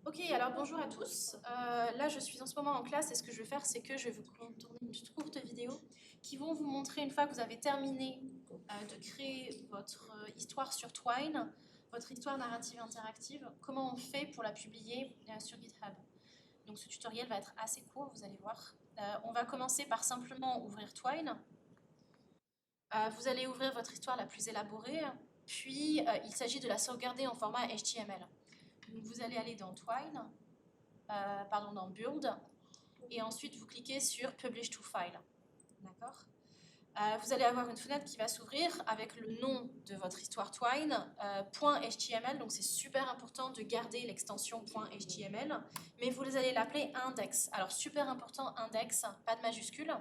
Ok, alors bonjour à tous. Là, je suis en ce moment en classe et ce que je vais faire, c'est que je vais vous tourner une petite courte vidéo qui vont vous montrer, une fois que vous avez terminé de créer votre histoire sur Twine, votre histoire narrative interactive, comment on fait pour la publier sur GitHub. Donc ce tutoriel va être assez court, vous allez voir. On va commencer par simplement ouvrir Twine. Vous allez ouvrir votre histoire la plus élaborée, puis il s'agit de la sauvegarder en format HTML. Donc vous allez aller dans Twine, dans Build, et ensuite vous cliquez sur Publish to File. D'accord ? Vous allez avoir une fenêtre qui va s'ouvrir avec le nom de votre histoire Twine, .html, donc c'est super important de garder l'extension .html, mais vous allez l'appeler index. Alors super important, index, pas de majuscule,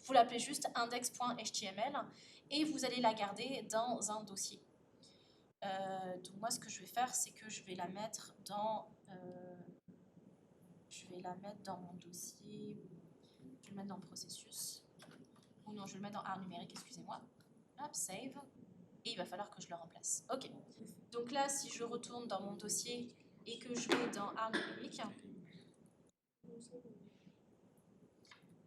vous l'appelez juste index.html et vous allez la garder dans un dossier. Donc moi ce que je vais faire, c'est que je vais la mettre dans mon dossier, je vais le mettre dans processus, ou non, je vais le mettre dans art numérique, excusez-moi. Hop, save, et il va falloir que je le remplace. Ok, donc là, si je retourne dans mon dossier et que je vais dans art numérique,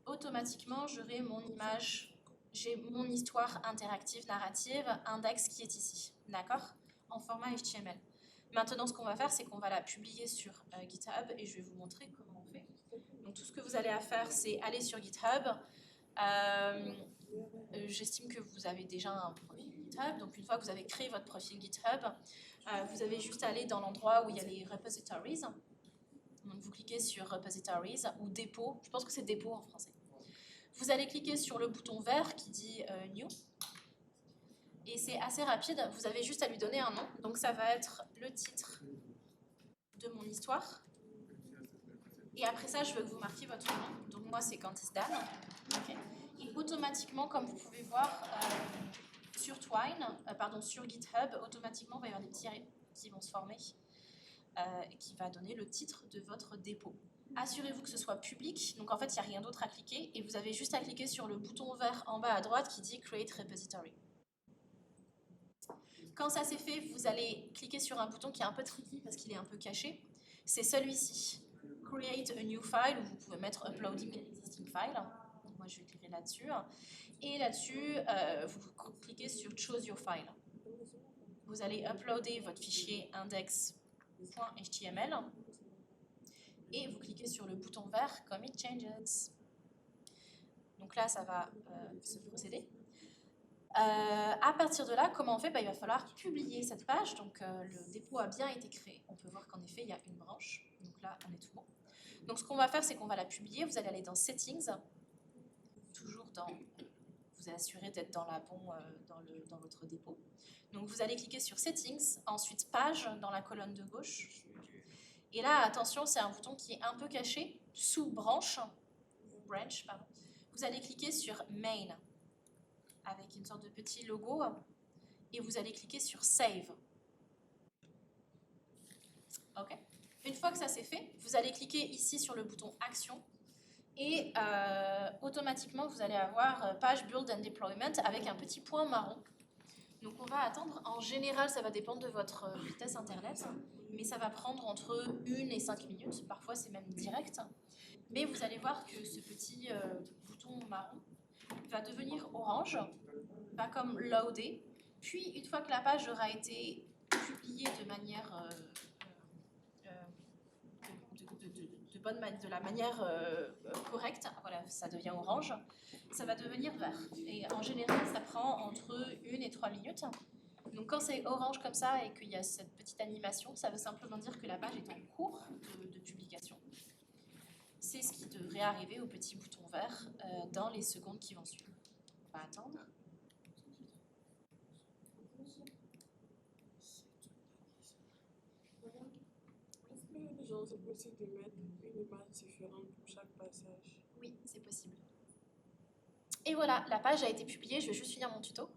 automatiquement, j'aurai mon image, j'ai mon histoire interactive, narrative, index qui est ici, d'accord ? En format HTML. Maintenant, ce qu'on va faire, c'est qu'on va la publier sur GitHub et je vais vous montrer comment on fait. Donc, tout ce que vous allez à faire, c'est aller sur GitHub. J'estime que vous avez déjà un profil GitHub. Donc, une fois que vous avez créé votre profil GitHub, vous avez juste à aller dans l'endroit où il y a les repositories. Donc, vous cliquez sur repositories ou dépôt. Je pense que c'est dépôt en français. Vous allez cliquer sur le bouton vert qui dit New. Et c'est assez rapide. Vous avez juste à lui donner un nom. Donc, ça va être le titre de mon histoire. Et après ça, je veux que vous marquiez votre nom. Donc moi, c'est Candice Dan. Okay. Et automatiquement, comme vous pouvez voir sur sur GitHub, automatiquement, il va y avoir des petits arrêts qui vont se former qui va donner le titre de votre dépôt. Assurez-vous que ce soit public. Donc en fait, il n'y a rien d'autre à cliquer. Et vous avez juste à cliquer sur le bouton vert en bas à droite qui dit Create Repository. Quand ça c'est fait, vous allez cliquer sur un bouton qui est un peu tricky parce qu'il est un peu caché. C'est celui-ci. Create a new file, où vous pouvez mettre Uploading an existing file. Donc moi, je vais cliquer là-dessus. Et là-dessus, vous cliquez sur Choose your file. Vous allez uploader votre fichier index.html et vous cliquez sur le bouton vert Commit Changes. Donc là, ça va se procéder. À partir de là, comment on fait ? Il va falloir publier cette page. Donc le dépôt a bien été créé. On peut voir qu'en effet, il y a une branche. Donc là, on est tout bon. Donc ce qu'on va faire, c'est qu'on va la publier. Vous allez aller dans Settings, toujours dans... Vous assurez d'être dans votre dépôt. Donc vous allez cliquer sur Settings, ensuite Page dans la colonne de gauche. Et là, attention, c'est un bouton qui est un peu caché, sous Branch. Vous allez cliquer sur Main, avec une sorte de petit logo, et vous allez cliquer sur Save. Ok. Une fois que ça c'est fait, vous allez cliquer ici sur le bouton Action, et automatiquement vous allez avoir Page Build and Deployment avec un petit point marron. Donc on va attendre, en général ça va dépendre de votre vitesse internet, mais ça va prendre entre 1 et 5 minutes, parfois c'est même direct. Mais vous allez voir que ce petit bouton marron va devenir orange, va comme loader, puis une fois que la page aura été publiée de manière de la manière correcte, voilà, ça devient orange, ça va devenir vert. Et en général, ça prend entre 1 et 3 minutes. Donc quand c'est orange comme ça et qu'il y a cette petite animation, ça veut simplement dire que la page est en cours de publication. C'est ce qui devrait arriver au petit bouton vert dans les secondes qui vont suivre. On va attendre. Genre, c'est possible de mettre une image différente pour chaque passage. Oui, c'est possible. Et voilà, la page a été publiée. Je vais juste finir mon tuto.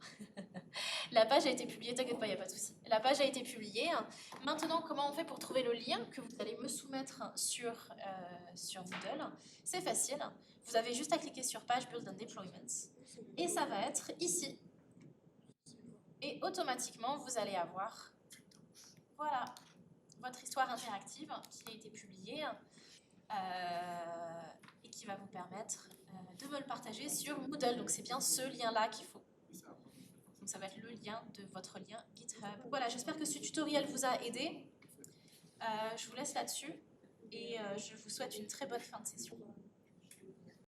La page a été publiée, t'inquiète pas, il n'y a pas de souci. La page a été publiée. Maintenant, comment on fait pour trouver le lien que vous allez me soumettre sur Moodle ? C'est facile. Vous avez juste à cliquer sur Page Build and Deployments. Et ça va être ici. Et automatiquement, vous allez avoir... Voilà. votre histoire interactive qui a été publiée et qui va vous permettre de me le partager sur Moodle. Donc c'est bien ce lien-là qu'il faut. Donc ça va être le lien de votre lien GitHub. Voilà, j'espère que ce tutoriel vous a aidé. Je vous laisse là-dessus et je vous souhaite une très bonne fin de session.